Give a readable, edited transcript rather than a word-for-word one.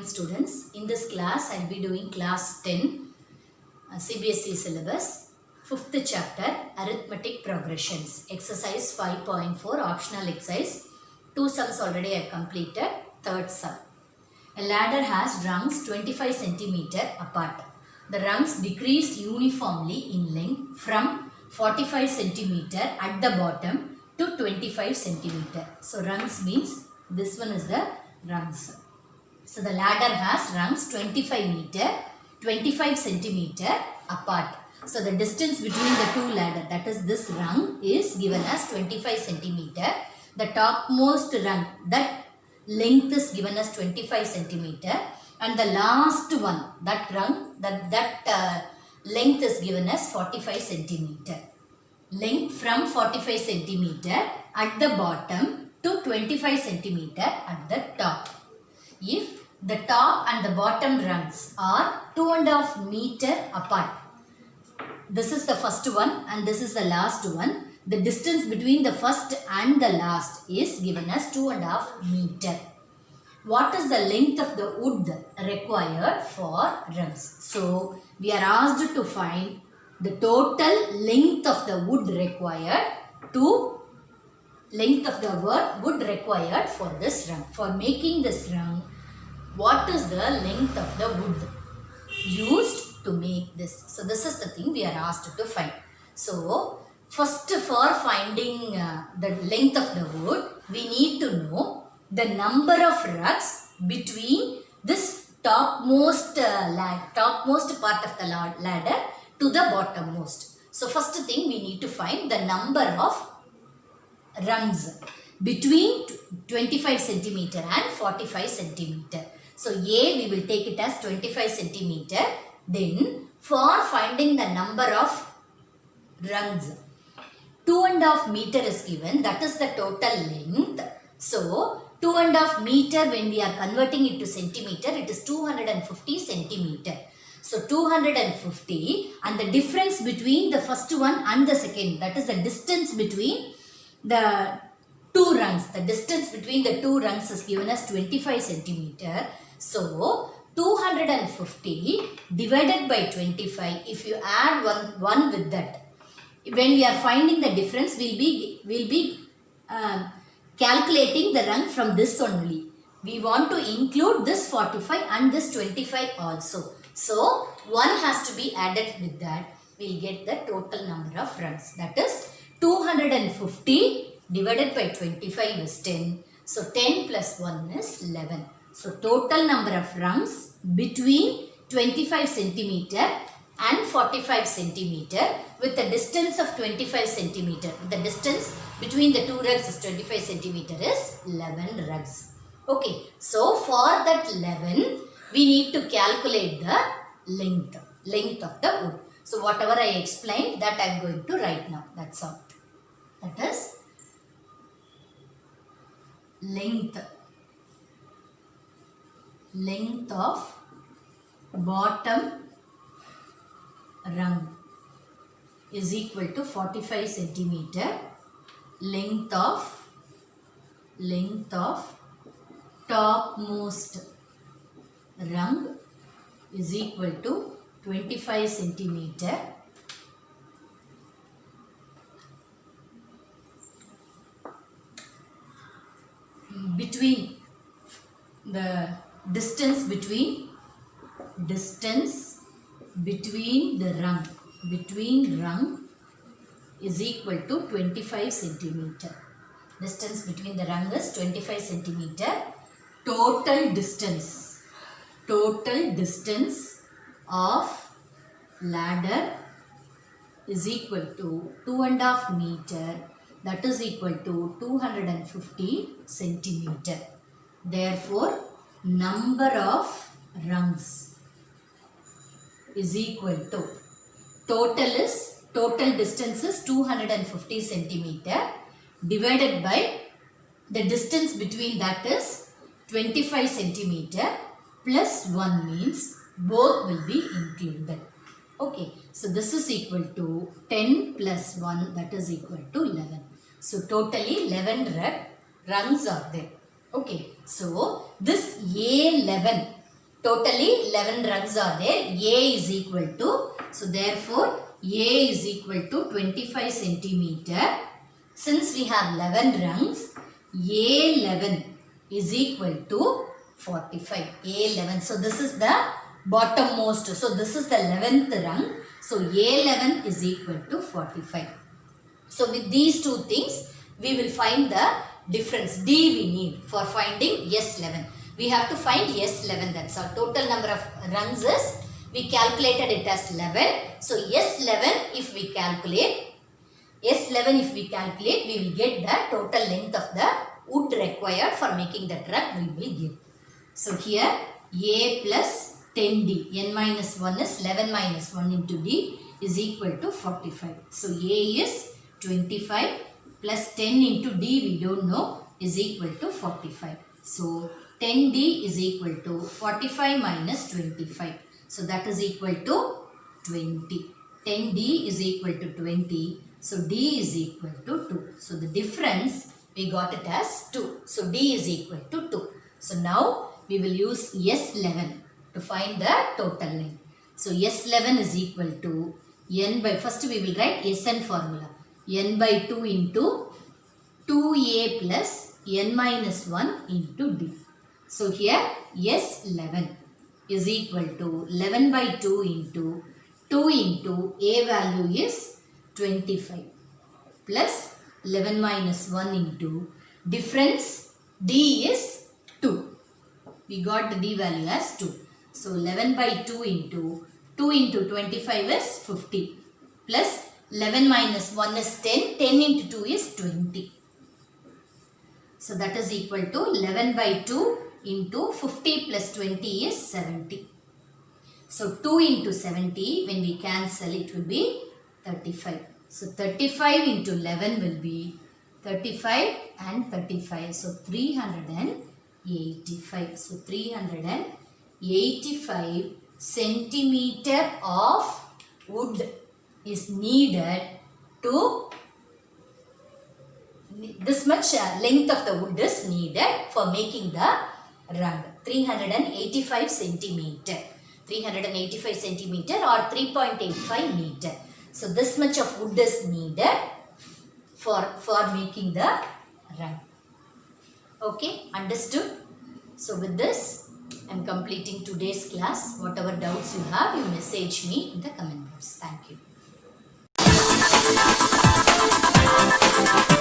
students. In this class, I will be doing class 10 CBSE syllabus, 5th chapter Arithmetic Progressions, exercise 5.4 optional exercise. 2 sums already I have completed, 3rd sum. A ladder has rungs 25 cm apart. The rungs decrease uniformly in length from 45 cm at the bottom to 25 cm. So rungs means this one is the rungs. So the ladder has rungs 25 cm apart. So the distance between the two ladder, that is this rung, is given as 25 cm. The topmost rung, that length is given as 25 cm, and the last one, that rung, that length is given as 45 cm. Length from 45 cm at the bottom to 25 cm at the top. If the top and the bottom rungs are 2.5 meter apart, this is the first one and this is the last one, the distance between the first and the last is given as 2.5 meter. What is the length of the wood required for rungs? So we are asked to find the total length of the wood required wood required for this rung. For making this rung, what is the length of the wood used to make this? So this is the thing we are asked to find. So first, for finding the length of the wood, we need to know the number of rungs between this topmost part of the ladder to the bottommost. So first thing, we need to find the number of rungs between 25 cm and 45 cm. So A, we will take it as 25 cm. Then for finding the number of rungs, 2.5 meter is given, that is the total length. So 2.5 meter, when we are converting it to centimeter, it is 250 centimeter. So 250, and the difference between the first one and the second, that is the distance between the two rungs. The distance between the two rungs is given as 25 centimeter. So 250 divided by 25, if you add one with that, when we are finding the difference, we'll be calculating the rung from this only. We want to include this 45 and this 25 also. So 1 has to be added with that. We'll get the total number of rungs. That is 250 divided by 25 is 10. So 10 plus 1 is 11. So total number of rungs between 25 centimeter and 45 centimeter with the distance of 25 centimeter. The distance between the two rungs is 25 centimeter is 11 rungs. Okay, so for that 11, we need to calculate the length of the wood. So whatever I explained, that I am going to write now. That's all. That is length of bottom rung is equal to 45 centimeter. Length of topmost rung is equal to 25 centimeter. Between the distance between the rung is equal to 25 centimeter. Distance between the rung is 25 centimeter. Total distance of ladder is equal to 2.5 meter. That is equal to 250 centimeter. Therefore, number of rungs is equal to total distance is 250 centimeter divided by the distance between that is 25 centimeter plus 1 means both will be included. Okay, so this is equal to 10 plus 1, that is equal to 11. So totally 11 rungs are there. Okay, so this A11 Totally 11 rungs are there. A is equal to, so therefore A is equal to 25 centimeter. Since we have 11 rungs, A11 is equal to 45. A11. So this is the bottommost. So this is the 11th rung. So A11 is equal to 45. So with these two things, we will find the difference. D we need for finding S11. We have to find S11. That's our total number of rungs is, we calculated it as 11. So S11 if we calculate, we will get the total length of the wood required for making the rug we will give. So here A plus 10D, n minus 1 is 11 minus 1 into D is equal to 45. So A is 25 plus 10 into D we don't know is equal to 45. So 10D is equal to 45 minus 25. So that is equal to 20. 10D is equal to 20. So D is equal to 2. So the difference we got it as 2. So D is equal to 2. So now we will use S11 to find the total length. So S11 is equal to n by, first we will write Sn formula. N by 2 into 2A plus n minus 1 into D. So here S11 is equal to 11 by 2 into 2 into A value is 25 plus 11 minus 1 into difference D is 2. We got the D value as 2. So 11 by 2 into 25 is 50 plus 11 minus 1 is 10. 10 into 2 is 20. So that is equal to 11 by 2 into 50 plus 20 is 70. So 2 into 70, when we cancel, it will be 35. So 35 into 11 will be 35 and 35. So 385. So 385 centimeter of wood is needed to, this much length of the wood is needed for making the rug. 385 centimeter. 385 centimeter or 3.85 meter. So this much of wood is needed for making the rug. Okay, understood? So with this, I am completing today's class. Whatever doubts you have, you message me in the comment box. Thank you.